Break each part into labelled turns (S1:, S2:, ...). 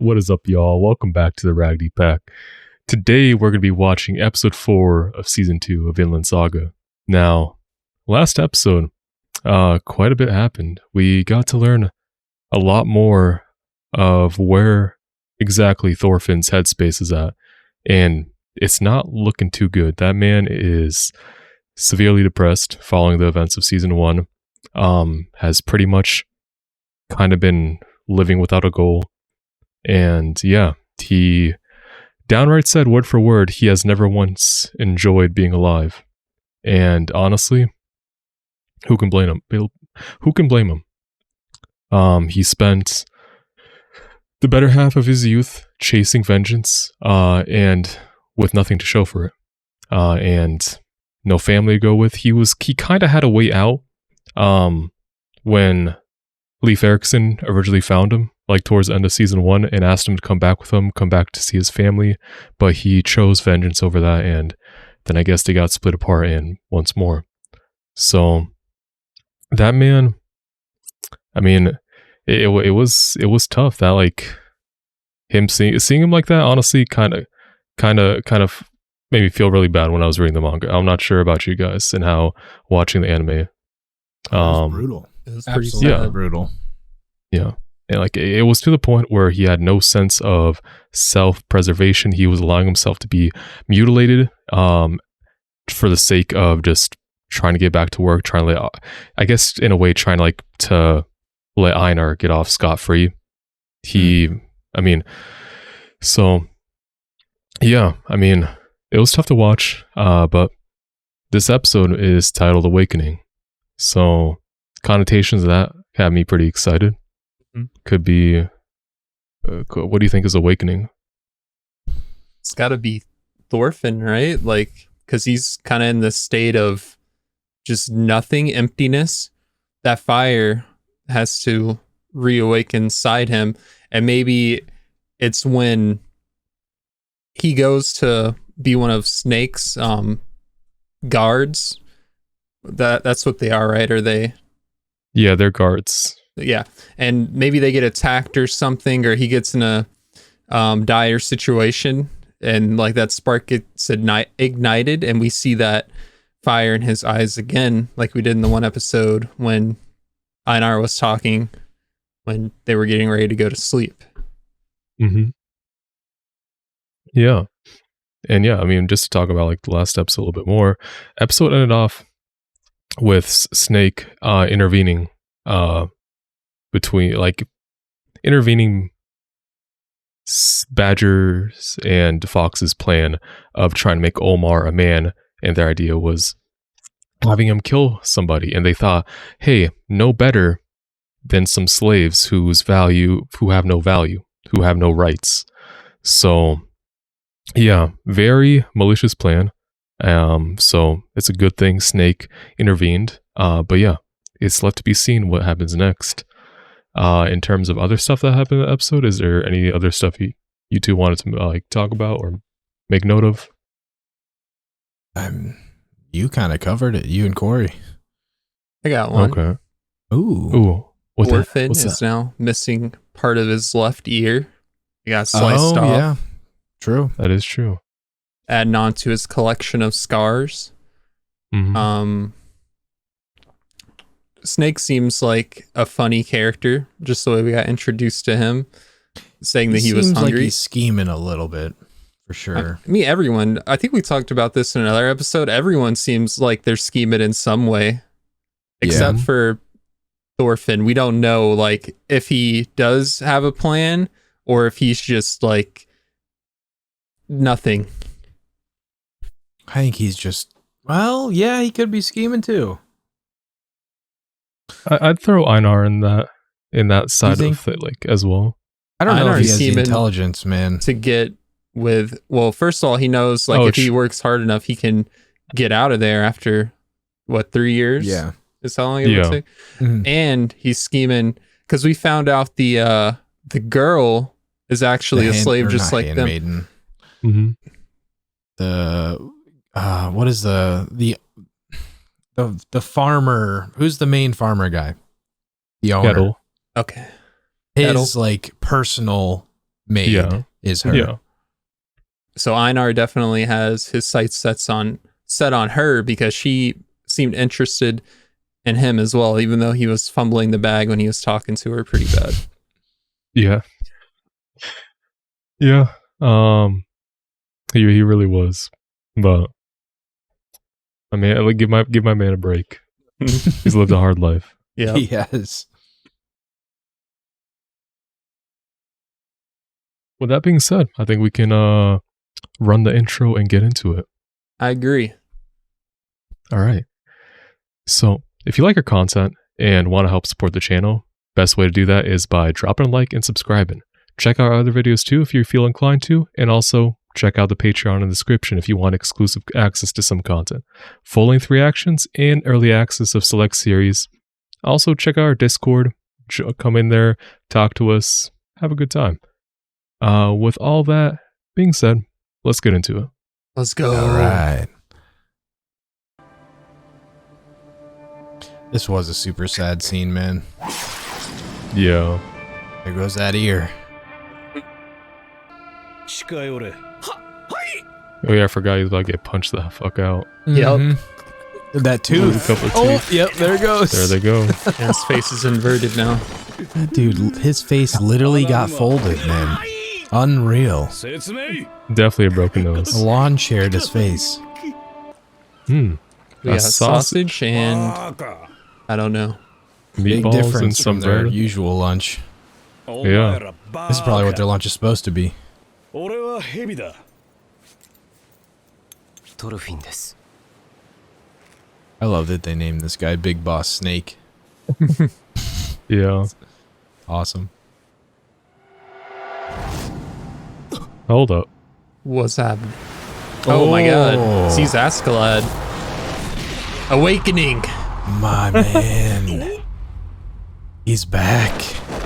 S1: What is up, y'all? Welcome back to the Raggedy Pack. Today, we're going to be watching episode 4 of season 2 of Vinland Saga. Now, last episode, quite a bit happened. We got to learn a lot more of where exactly Thorfinn's headspace is at, and it's not looking too good. That man is severely depressed following the events of season 1, has pretty much kind of been living without a goal. And yeah, he downright said word for word, he has never once enjoyed being alive. And honestly, who can blame him? Who can blame him? He spent the better half of his youth chasing vengeance, and with nothing to show for it. And no family to go with. He kind of had a way out, when Leif Erikson originally found him, like towards the end of season 1, and asked him to come back with him, come back to see his family, but he chose vengeance over that, and then I guess they got split apart and once more. So that man, I mean, it was tough. That like him seeing him like that, honestly, kind of made me feel really bad when I was reading the manga. I'm not sure about you guys and how watching the anime.
S2: It was brutal.
S3: It was
S2: Absolutely brutal.
S1: Yeah. And like it was to the point where he had no sense of self-preservation. He was allowing himself to be mutilated for the sake of just trying to get back to work, trying to I guess in a way trying to let Einar get off scot-free. It was tough to watch, but this episode is titled Awakening. So connotations of that have me pretty excited. Could be, what do you think is Awakening?
S3: It's got to be Thorfinn, right? Like, because he's kind of in this state of just nothing, emptiness. That fire has to reawaken inside him. And maybe it's when he goes to be one of Snake's guards. That's what they are, right? Are they?
S1: Yeah, they're guards.
S3: Yeah, and maybe they get attacked or something, or he gets in a dire situation, and like that spark gets ignited, and we see that fire in his eyes again, like we did in the one episode when Einar was talking when they were getting ready to go to sleep.
S1: Mm-hmm. Yeah. And yeah, I mean, just to talk about like the last episode a little bit more, episode ended off with Snake intervening Badger's and Fox's plan of trying to make Olmar a man, and their idea was having him kill somebody, and they thought, hey, no better than some slaves who have no value, who have no rights. So yeah, very malicious plan. So it's a good thing Snake intervened. But yeah, it's left to be seen what happens next. In terms of other stuff that happened in the episode, is there any other stuff you two wanted to talk about or make note of?
S2: You kind of covered it, you and Corey.
S3: I got one.
S1: Okay.
S2: Ooh.
S3: Thorfinn is now missing part of his left ear. He got sliced off.
S2: Yeah. True.
S1: That is true.
S3: Adding on to his collection of scars.
S1: Mm-hmm.
S3: Snake seems like a funny character, just the way we got introduced to him, saying that he was hungry.
S2: Like he's scheming a little bit, for sure.
S3: Everyone, I think we talked about this in another episode, everyone seems like they're scheming in some way, except for Thorfinn. We don't know like if he does have a plan or if he's just like nothing.
S2: I think he's just, well, yeah, he could be scheming too.
S1: I'd throw Einar in that side of it, like, as well.
S2: I don't know
S3: Einar
S2: if he has the
S3: scheming
S2: intelligence, man.
S3: To get with, well, first of all, he knows like if he works hard enough, he can get out of there after 3 years?
S2: Yeah.
S3: Is how long it would take. Mm-hmm. And he's scheming because we found out the girl is actually a slave just like them.
S1: Mm-hmm.
S2: What is the farmer? Who's the main farmer guy? The owner.
S1: Kettle.
S3: Okay.
S2: His like personal maid is her.
S1: Yeah.
S3: So Einar definitely has his sights set on her because she seemed interested in him as well, even though he was fumbling the bag when he was talking to her pretty bad.
S1: Yeah. Yeah. He really was. But I mean, like, give my man a break. He's lived a hard life.
S3: Yeah.
S2: He has.
S1: With that being said, I think we can run the intro and get into it.
S3: I agree.
S1: All right. So, if you like our content and want to help support the channel, best way to do that is by dropping a like and subscribing. Check out our other videos too if you feel inclined to, and also check out the Patreon in the description if you want exclusive access to some content, full-length reactions, and early access of select series. Also, check out our Discord. Come in there, talk to us, have a good time. With all that being said, let's get into it.
S3: Let's go.
S2: All right. This was a super sad scene, man.
S1: Yeah.
S2: There goes that ear.
S1: Oh yeah, I forgot he was about to get punched the fuck out.
S3: Yep.
S2: That
S1: A
S2: tooth.
S1: couple of
S2: Oh,
S1: teeth.
S2: yep, there it goes.
S1: There they go.
S3: And his face is inverted now.
S2: Dude, his face literally got folded, man. Unreal.
S1: Definitely a broken
S2: A
S1: nose.
S2: lawn chared his face.
S1: Hmm.
S3: We
S1: A
S3: got sausage and I don't know.
S2: Big
S1: Meatballs and
S2: difference
S1: some
S2: from their
S1: bread.
S2: usual lunch.
S1: Yeah.
S2: This is probably what their lunch is supposed to be. I love that they named this guy Big Boss Snake.
S1: Yeah.
S2: Awesome.
S1: Hold up.
S3: What's happening? Oh my god. Sees Askeladd. Awakening.
S2: My man. He's back.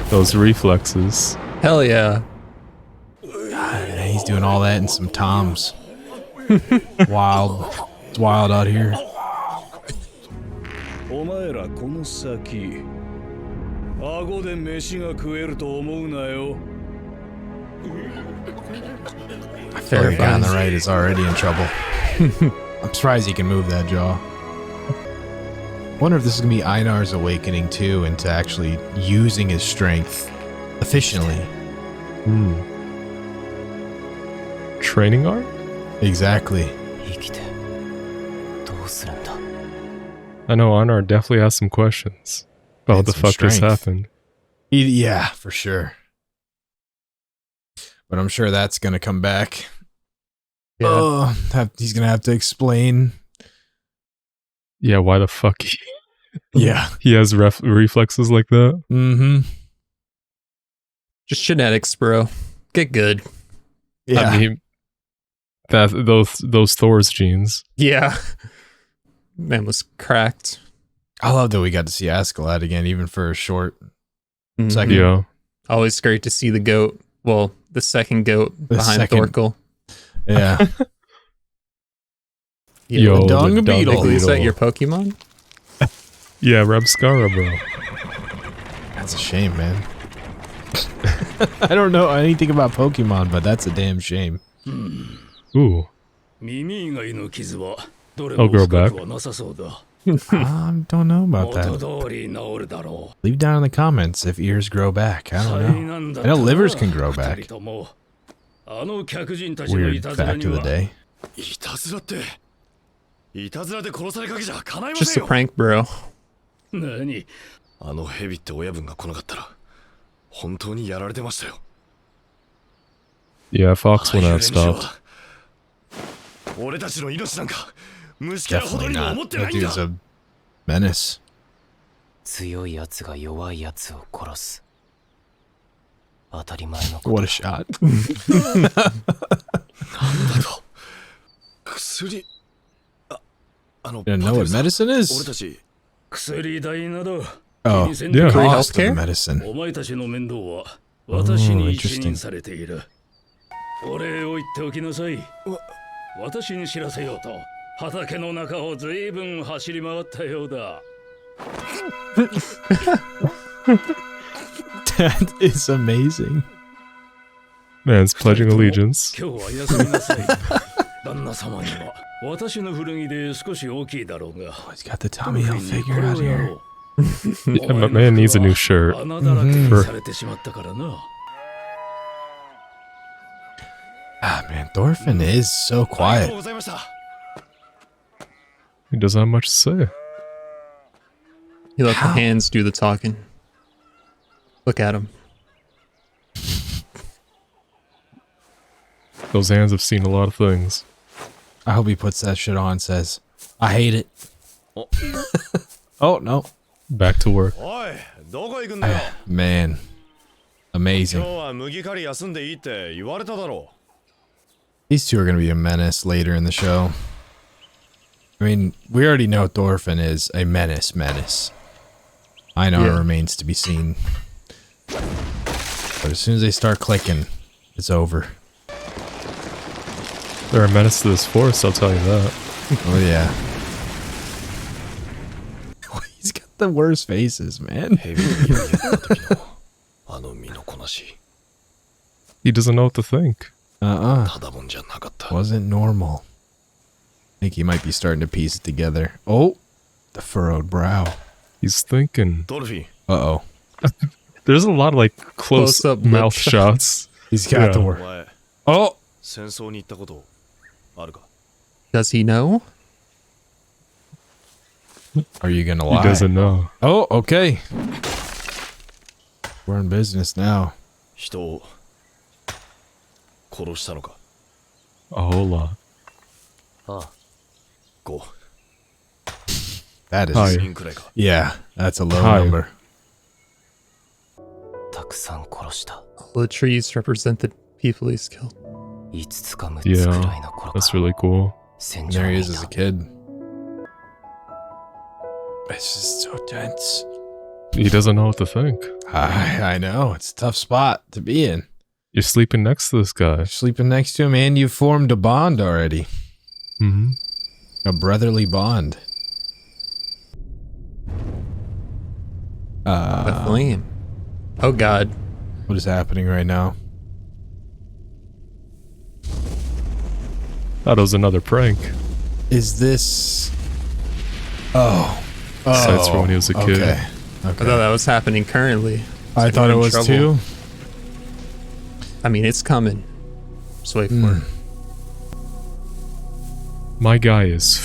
S1: Those reflexes.
S3: Hell yeah.
S2: God, he's doing all that in some toms. Wild. It's wild out here. I feel like the guy on the right is already in trouble. I'm surprised he can move that jaw. Wonder if this is gonna be Einar's awakening too, into actually using his strength efficiently.
S1: Hmm. Training arc?
S2: Exactly.
S1: I know Einar definitely has some questions about what
S2: And
S1: the
S2: some
S1: fuck this
S2: strength.
S1: happened.
S2: Yeah, for sure. But I'm sure that's gonna come back.
S3: Yeah.
S2: He's gonna have to explain.
S1: Yeah, why the fuck
S2: Yeah.
S1: he has reflexes like that?
S2: Mm-hmm.
S3: Just genetics, bro. Get good.
S2: Yeah.
S1: I mean, those Thor's genes.
S3: Yeah. Man was cracked.
S2: I love that we got to see Askeladd again, even for a short
S3: Mhm.
S2: second.
S1: Yeah.
S3: Always great to see the goat. Well, the second goat behind
S2: second-
S3: Thorkel.
S2: Yeah.
S1: Yo,
S2: the dung
S1: the
S2: beetle.
S3: Like, is that your Pokemon?
S1: Yeah, Rabscara, bro.
S2: That's a shame, man. I don't know anything about Pokemon, but that's a damn shame.
S1: Ooh. I'll grow back.
S2: I don't know about that. Leave down in the comments if ears grow back. I don't know. I know livers can grow back. Weird fact of the day.
S3: Just a prank, bro.
S1: Yeah, Fox wouldn't have stopped.
S2: Definitely not. That dude's a menace. What a shot. You don't know what medicine is? Oh,
S1: Yeah.
S2: cost of
S3: healthcare?
S2: the medicine.
S4: Oh,
S2: interesting.
S4: お礼を言っておきなさい。私に知らせようと畑の中をずいぶん走り回ったようだ。
S2: That is amazing.
S1: Man's pledging allegiance.
S4: 今日は休みなさい。旦那様には私の古着で少し大きいだろうが。
S2: Oh, he's got the Tommy Hilfiger out here.
S1: Yeah, my man needs a new shirt.
S4: 穴だらけにされてしまったからな。
S2: Ah, man, Thorfinn is so quiet.
S1: He doesn't have much to say.
S3: He let
S2: How?
S3: the hands do the talking. Look at him.
S1: Those hands have seen a lot of things.
S2: I hope he puts that shit on and says, I hate it. Oh, no.
S1: Back to work.
S2: Man. Amazing. These two are going to be a menace later in the show. I mean, we already know Thorfinn is a menace. Einar remains to be seen. But as soon as they start clicking, it's over.
S1: They're a menace to this forest, I'll tell you that.
S2: Oh, yeah. He's got the worst faces, man.
S1: He doesn't know what to think.
S2: Wasn't normal. I think he might be starting to piece it together. Oh, the furrowed brow.
S1: He's thinking.
S2: Uh-oh.
S1: There's a lot of like close-up
S3: Close-up
S1: mouth
S3: lip
S1: shots.
S2: He's got the word. Oh!
S3: Does he know?
S2: Are you gonna
S1: He
S2: lie?
S1: doesn't know.
S2: Oh, okay. We're in business now.
S1: A whole lot.
S2: That is...
S1: Hi.
S2: Yeah, that's a low
S1: Hi.
S2: number.
S3: All the trees represent the people he's killed.
S1: Yeah, that's really cool.
S2: And there he is as a kid. It's just so tense.
S1: He doesn't know what to think.
S2: I know. It's a tough spot to be in.
S1: You're sleeping next to this guy.
S2: You're sleeping next to him and you've formed a bond already.
S1: Mm-hmm.
S2: A brotherly bond.
S3: The flame. Oh God.
S2: What is happening right now?
S1: Thought it was another prank.
S2: Is this... Oh.
S1: So that's from when he was a kid.
S2: Okay.
S3: I thought that was happening currently.
S2: I thought it was
S3: trouble.
S2: too.
S3: I mean, it's coming. Just wait for it.
S1: My guy is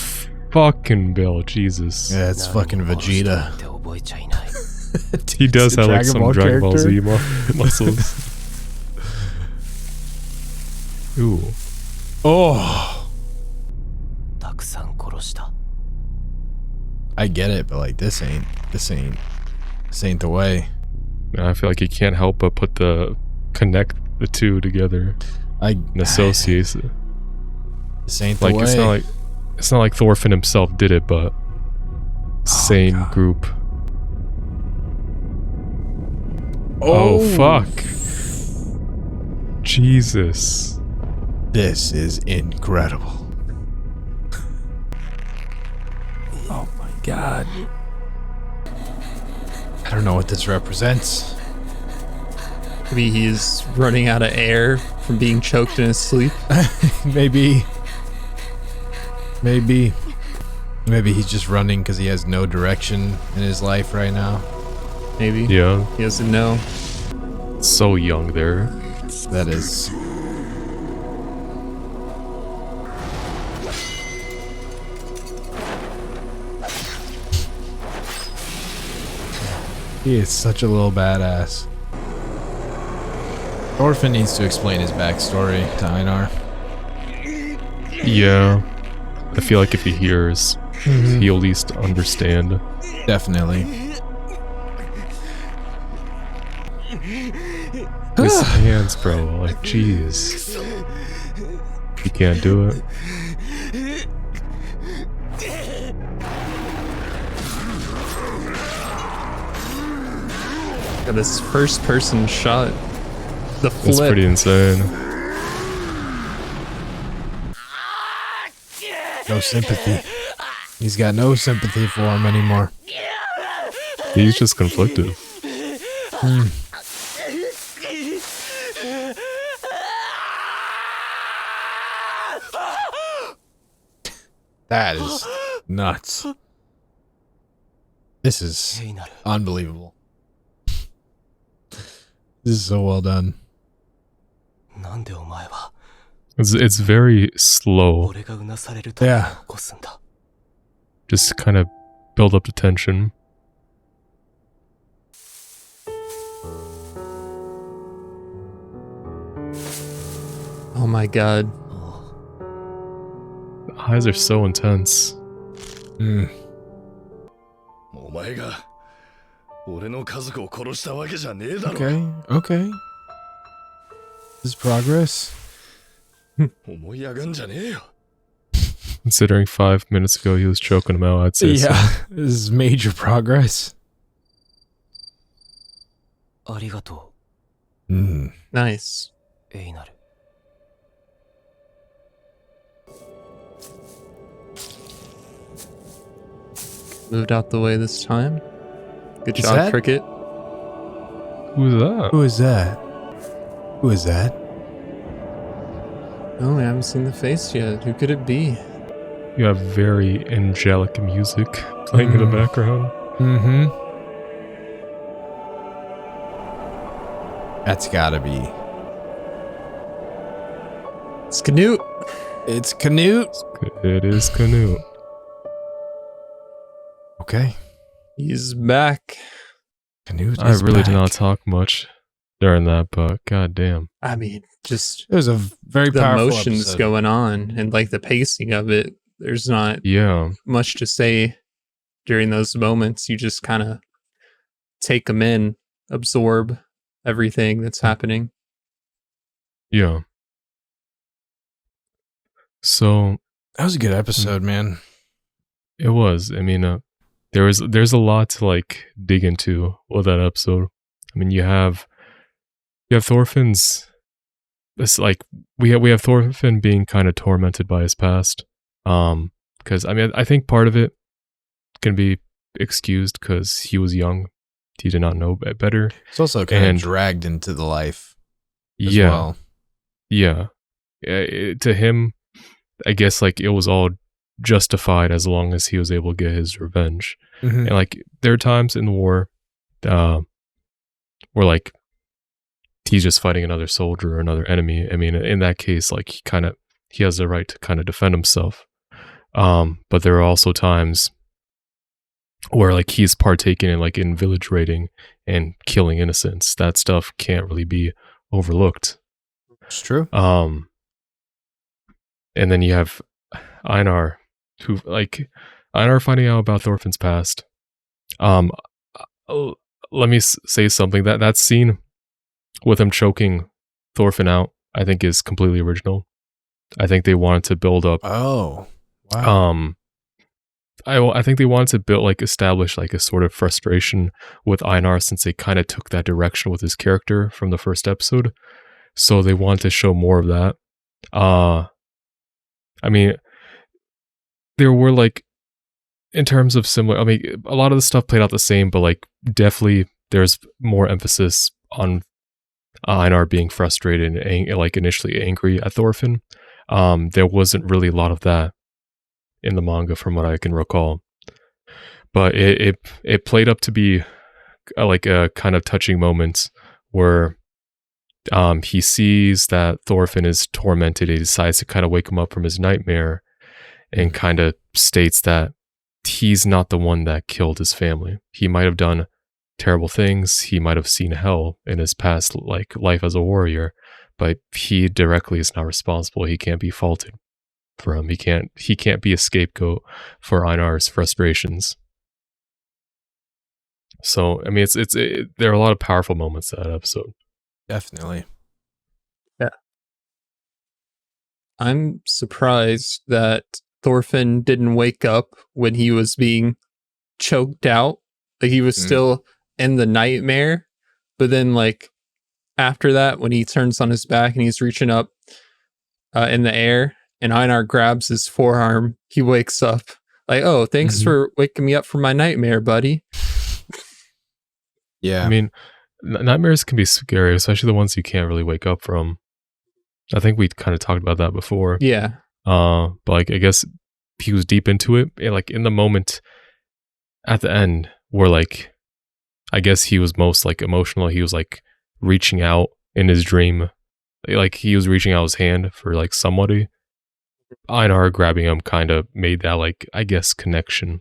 S1: fucking Bill. Jesus.
S2: Yeah, it's fucking Vegeta.
S1: He does have like
S2: Dragon
S1: some
S2: Ball
S1: Dragon Ball Z
S2: character.
S1: muscles. Ooh.
S2: Oh. I get it, but like this ain't the way.
S1: I feel like he can't help but connect the two together and associate it.
S2: This ain't the
S1: Like
S2: way.
S1: it's not like Thorfinn himself did it, but same
S2: God.
S1: group. Oh fuck. Jesus.
S2: This is incredible. Oh my God. I don't know what this represents.
S3: Maybe he's running out of air from being choked in his sleep.
S2: Maybe he's just running because he has no direction in his life right now.
S3: Maybe.
S1: Yeah.
S3: He doesn't know.
S1: So young there.
S2: That is... He is such a little badass. Thorfinn needs to explain his backstory to Einar.
S1: Yeah. I feel like if he hears, he'll at least understand.
S2: Definitely.
S1: His hands, bro. Like, jeez. You can't do it.
S3: Got this first person shot. The flip.
S1: It's pretty insane.
S2: No sympathy. He's got no sympathy for him anymore.
S1: He's just conflicted.
S2: That is nuts. This is unbelievable. This is so well done.
S1: It's very slow.
S2: Yeah.
S1: Just kind of build up the tension.
S3: Oh my god.
S1: The eyes are so intense.
S2: Mm. Okay. This is progress.
S1: Considering 5 minutes ago he was choking him out, I'd say so.
S2: Yeah, this is major progress. Mm.
S3: Nice. Moved out the way this time. Good
S2: Is
S3: job,
S2: that-
S3: Cricket.
S1: Who's that?
S2: Who is that? Who is that?
S3: Oh, I haven't seen the face yet. Who could it be?
S1: You have very angelic music playing in the background.
S2: Mm-hmm. That's gotta be.
S3: It's Canute.
S2: It's Canute.
S1: It is Canute.
S2: Okay.
S3: He's back.
S2: Canute
S1: I
S2: is
S1: really
S2: back.
S1: did not talk much during that, but goddamn.
S3: I mean, just
S2: It was a very
S3: the
S2: powerful
S3: emotions
S2: episode.
S3: going on and like the pacing of it. There's not
S1: Yeah.
S3: much to say during those moments. You just kind of take them in, absorb everything that's happening.
S1: Yeah. So
S2: That was a good episode, man.
S1: it was. I mean, there's a lot to like dig into with that episode. I mean, you have Thorfinn's. It's like we have Thorfinn being kind of tormented by his past. Because I mean, I think part of it can be excused because he was young. He did not know better.
S2: It's also kind
S1: And-
S2: of dragged into the life as
S1: Yeah.
S2: well.
S1: Yeah. To him, I guess like it was all justified as long as he was able to get his revenge.
S2: Mhm.
S1: And like there are times in the war where like he's just fighting another soldier or another enemy. I mean, in that case, like he has the right to kind of defend himself. But there are also times where like he's partaking in village raiding and killing innocents. That stuff can't really be overlooked.
S2: It's true.
S1: And then you have Einar, who like Einar finding out about Thorfinn's past. Let me say something. That scene with him choking Thorfinn out, I think, is completely original. I think they wanted to build up.
S2: Oh, wow.
S1: I think they wanted to establish like a sort of frustration with Einar since they kind of took that direction with his character from the first episode. So they wanted to show more of that. I mean, there were like, in terms of similar, I mean, a lot of the stuff played out the same, but like definitely there's more emphasis on Einar being frustrated and like initially angry at Thorfinn. There wasn't really a lot of that in the manga from what I can recall, but it played up to be like a kind of touching moment where he sees that Thorfinn is tormented. He decides to kind of wake him up from his nightmare and kind of states that he's not the one that killed his family. He might have done terrible things. He might have seen hell in his past like life as a warrior, but he directly is not responsible. He can't be faulted for him. He can't be a scapegoat for Einar's frustrations. So, I mean, there are a lot of powerful moments in that episode.
S2: Definitely.
S3: I'm surprised that Thorfinn didn't wake up when he was being choked out. Like he was still in the nightmare, but then like after that, when he turns on his back and he's reaching up in the air and Einar grabs his forearm, he wakes up like, "Oh, thanks for waking me up from my nightmare, buddy."
S2: Yeah.
S1: I mean, nightmares can be scary, especially the ones you can't really wake up from. I think we kind of talked about that before.
S3: Yeah.
S1: But like, I guess he was deep into it. And like in the moment at the end where like I guess he was most like emotional, he was like reaching out in his dream, like he was reaching out his hand for like somebody. Einar grabbing him kind of made that like I guess connection.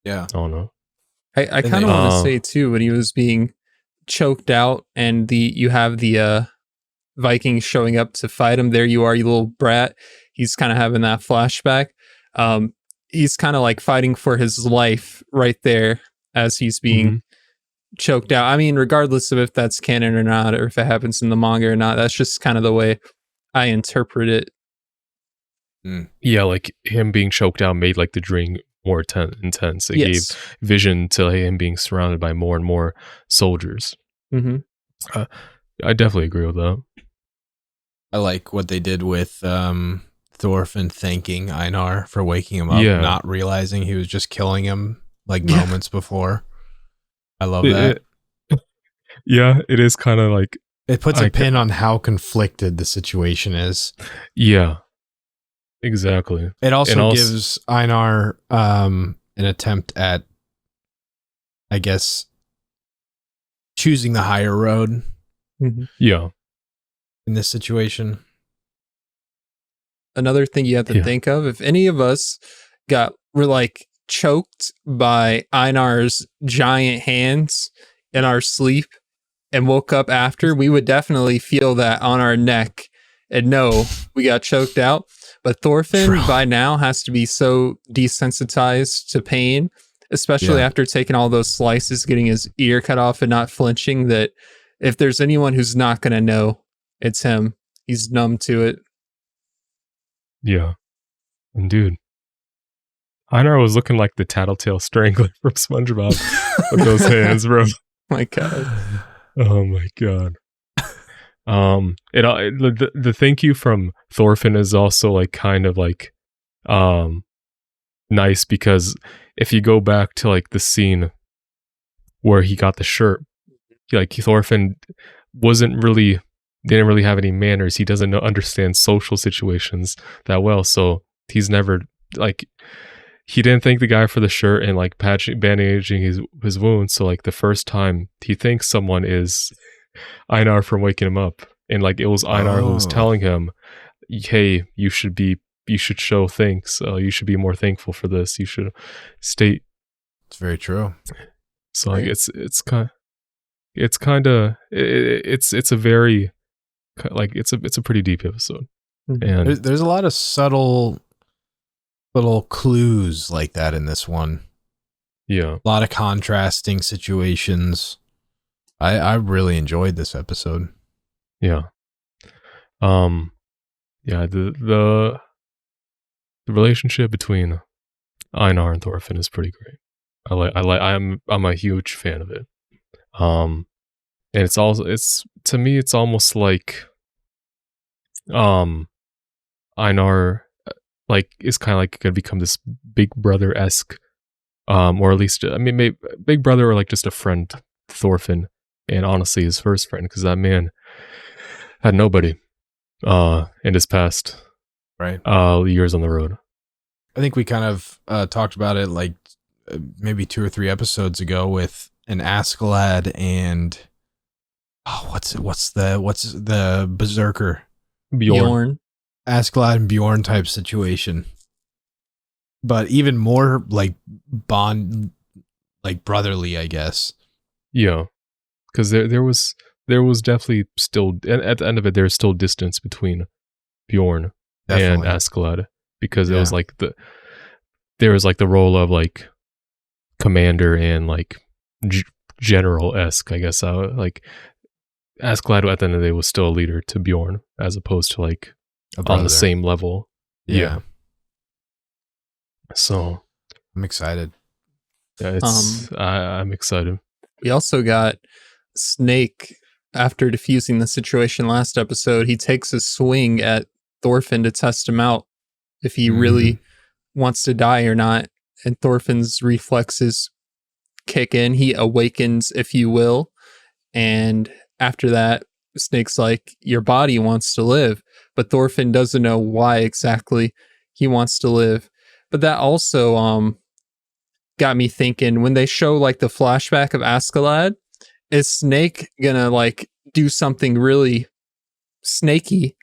S2: Yeah.
S1: I don't know.
S3: I kind of want to say too, when he was being choked out and you have the Vikings showing up to fight him. There you are, you little brat. He's kind of having that flashback. He's kind of like fighting for his life right there as he's being choked out. I mean, regardless of if that's canon or not, or if it happens in the manga or not, that's just kind of the way I interpret it.
S1: Yeah, like him being choked out made like the dream more intense. It gave vision to him being surrounded by more and more soldiers. I definitely agree with that.
S2: I like what they did with Thorfinn thanking Einar for waking him up, not realizing he was just killing him like moments before. I love that.
S1: It is kind of like
S2: it puts a pin on how conflicted the situation is.
S1: Yeah, exactly.
S2: It also gives Einar an attempt at, I guess, choosing the higher road.
S1: Yeah.
S2: In this situation.
S3: Another thing you have to think of, if any of us were like choked by Einar's giant hands in our sleep and woke up after, we would definitely feel that on our neck and know we got choked out. But Thorfinn by now has to be so desensitized to pain, especially after taking all those slices, getting his ear cut off and not flinching, that if there's anyone who's not going to know, it's him. He's numb to it.
S1: Yeah. And dude, Einar was looking like the Tattletale Strangler from SpongeBob with those hands, bro.
S3: My God.
S1: Oh my God. The thank you from Thorfinn is also like kind of like nice, because if you go back to like the scene where he got the shirt, like Thorfinn didn't really have any manners. He doesn't understand social situations that well. So he's never like, he didn't thank the guy for the shirt and like bandaging his wounds. So like the first time he thanks someone is Einar from waking him up. And like it was Einar who was telling him, hey, you should show thanks. You should be more thankful for this. You should state.
S2: It's very true.
S1: So like it's a very, like it's a pretty deep episode. And
S2: there's a lot of subtle little clues like that in this one.
S1: Yeah,
S2: a lot of contrasting situations. I really enjoyed this episode.
S1: Yeah. The relationship between Einar and Thorfinn is pretty great. I'm a huge fan of it. And it's to me it's almost like Einar like is kind of like gonna become this big brother-esque, or at least maybe big brother, or like just a friend to Thorfinn, and honestly his first friend, because that man had nobody in his past years on the road.
S2: I think we kind of talked about it like maybe 2 or 3 episodes ago with an Askeladd and what's the berserker?
S3: Bjorn.
S2: Askeladd and Bjorn type situation. But even more like bond, like brotherly, I guess.
S1: Yeah. Because there was definitely still, at the end of it, there's still distance between Bjorn and Askeladd, because it was like there was like the role of like commander and like general-esque, I guess. Like Askeladd at the end of the day was still a leader to Bjorn, as opposed to like on the same level. Yeah. So
S2: I'm excited.
S1: Yeah, I'm excited.
S3: We also got Snake. After defusing the situation last episode, he takes a swing at Thorfinn to test him out if he really wants to die or not. And Thorfinn's reflexes kick in. He awakens, if you will. And after that, Snake's like, your body wants to live. But Thorfinn doesn't know why exactly he wants to live. But that also got me thinking, when they show like the flashback of Askeladd, is Snake gonna like do something really snaky,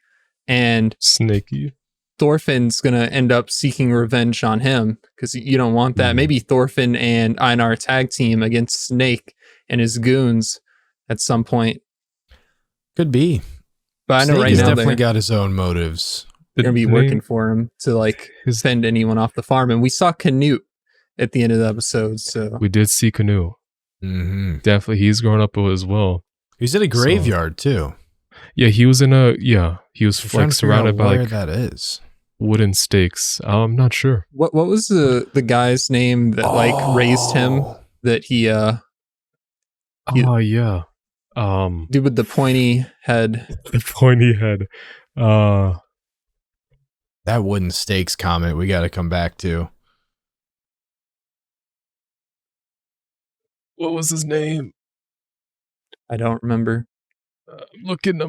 S3: and
S1: Snaky.
S3: Thorfinn's gonna end up seeking revenge on him, because you don't want that. Maybe Thorfinn and Einar tag team against Snake and his goons at some point.
S2: Could be.
S3: But I know
S2: Snake
S3: right
S2: has
S3: now
S2: definitely
S3: they're
S2: got his own motives.
S3: gonna be working for him to like send anyone off the farm. And we saw Canute at the end of the episode, so
S1: We did see Canoe.
S2: Mm-hmm.
S1: Definitely, he's grown up as well.
S2: He's in a graveyard too.
S1: Yeah, he was in a he was
S2: I'm trying
S1: like
S2: to figure
S1: surrounded
S2: out
S1: by
S2: where
S1: like
S2: that is.
S1: wooden stakes. I'm not sure.
S3: what was the guy's name that like raised him, that he
S1: Oh yeah.
S3: dude with the pointy head?
S1: The pointy head.
S2: That wooden stakes comment we got to come back to.
S1: What was his name?
S3: I don't remember.
S1: I'm looking.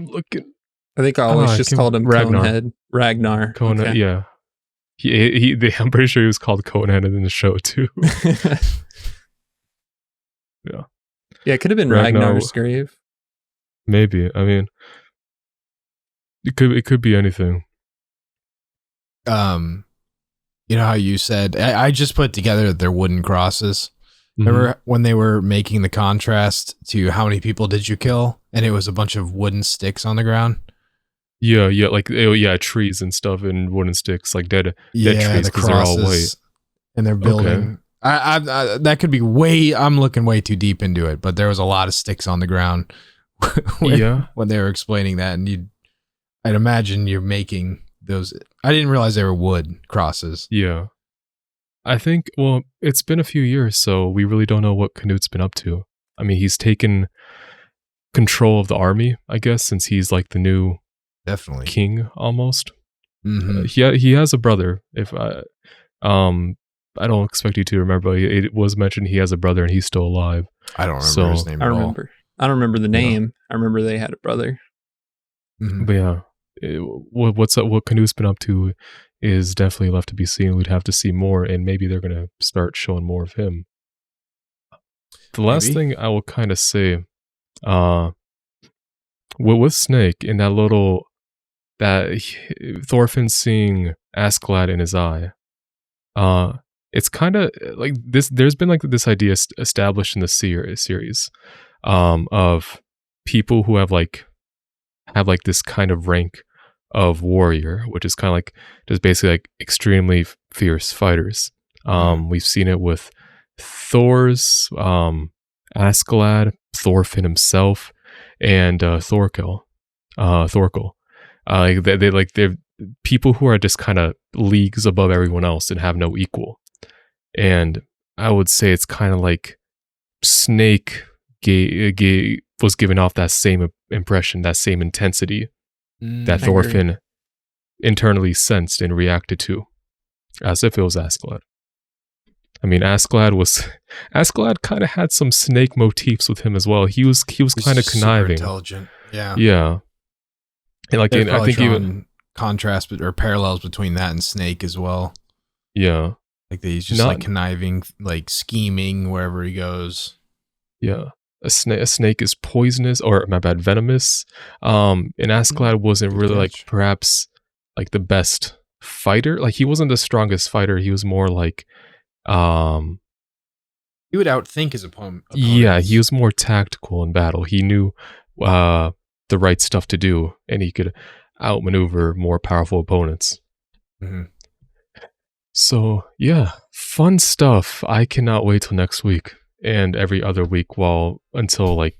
S3: I think I always
S1: I
S3: just
S1: can't-
S3: called him
S1: Ragnar.
S3: Conehead. Ragnar.
S1: Conan,
S3: Okay.
S1: yeah. I'm pretty sure he was called Conan in the show too. Yeah.
S3: Yeah, it could have been
S1: Ragnar-
S3: Ragnar's grave.
S1: Maybe. I mean, it could be anything.
S2: You know how you said, I just put together that they're wooden crosses.
S1: Mhm.
S2: Remember when they were making the contrast to how many people did you kill? And it was a bunch of wooden sticks on the ground.
S1: Yeah, like trees and stuff and wooden sticks, like dead trees,
S2: the
S1: 'cause they're all
S2: crosses. And they're building. I that could be I'm looking way too deep into it, but there was a lot of sticks on the ground when they were explaining that. And I'd imagine you're making those. I didn't realize they were wood crosses.
S1: Yeah. I think, well, it's been a few years, so we really don't know what Canute's been up to. I mean, he's taken control of the army, I guess, since he's like the new
S2: Definitely.
S1: king almost.
S2: Mm-hmm.
S1: He has a brother. If I don't expect you to remember, but it was mentioned he has a brother and he's still alive.
S2: I don't remember his name
S3: I
S2: at all.
S3: remember. I don't remember the name. I remember they had a brother.
S2: Mhm.
S1: But yeah, what Canute's been up to is definitely left to be seen. We'd have to see more, and maybe they're gonna start showing more of him. The last
S2: Maybe.
S1: thing I will kind of say, with Snake in Thorfinn seeing Askeladd in his eye, it's kind of like this. There's been like this idea established in the series, of people who have this kind of rank of warrior, which is kind of like just basically like extremely fierce fighters. We've seen it with Thor's Askeladd, Thorfinn himself, and Thorkel. They're people who are just kind of leagues above everyone else and have no equal. And I would say it's kind of like Snake was giving off that same impression, that same intensity that Thorfinn internally sensed and reacted to, as if it was Askeladd. I mean, Askeladd kind of had some Snake motifs with him as well. He was kind of conniving,
S2: intelligent. Yeah,
S1: yeah. And like,
S2: They're
S1: I think
S2: probably
S1: even
S2: drawing contrast or parallels between that and Snake as well.
S1: yeah,
S2: Like he's just
S1: Not-
S2: like conniving, like scheming wherever he goes.
S1: yeah. A snake is poisonous, or my bad, venomous. And Askeladd wasn't really like
S2: catch.
S1: perhaps like the best fighter. Like he wasn't the strongest fighter. He was more like,
S2: He would outthink his opponent.
S1: yeah, he was more tactical in battle. He knew the right stuff to do, and he could outmaneuver more powerful opponents.
S2: Mhm.
S1: So yeah, fun stuff. I cannot wait till next week and every other week, until like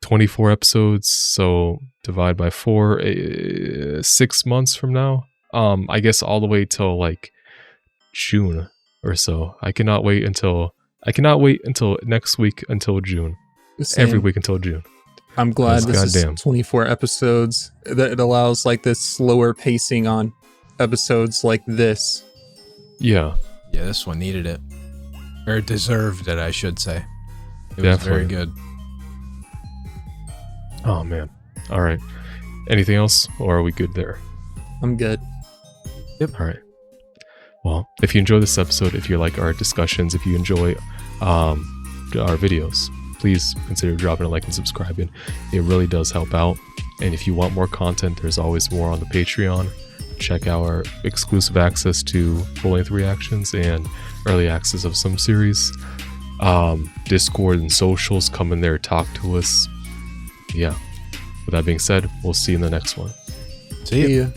S1: 24 episodes. So divide by 4, 6 months from now. I guess all the way till like June or so. I cannot wait until next week until June.
S3: Same.
S1: Every week until June.
S3: I'm glad
S1: That's
S3: this
S1: goddamn.
S3: is 24 episodes. That it allows like this slower pacing on episodes like this.
S1: Yeah,
S2: Yeah, this one needed it. Or deserved it, I should say. It was very
S1: Definitely.
S2: good.
S1: oh man. All right, anything else, or are we good there?
S3: I'm good.
S1: All right. Well, if you enjoy this episode, if you like our discussions, if you enjoy our videos, please consider dropping a like and subscribing. It really does help out. And if you want more content, there's always more on the Patreon. Check out our exclusive access to full-length reactions and early access of some series. Discord and socials, come in there, talk to us. Yeah. With that being said, we'll see you in the next one.
S2: See ya.
S3: ya.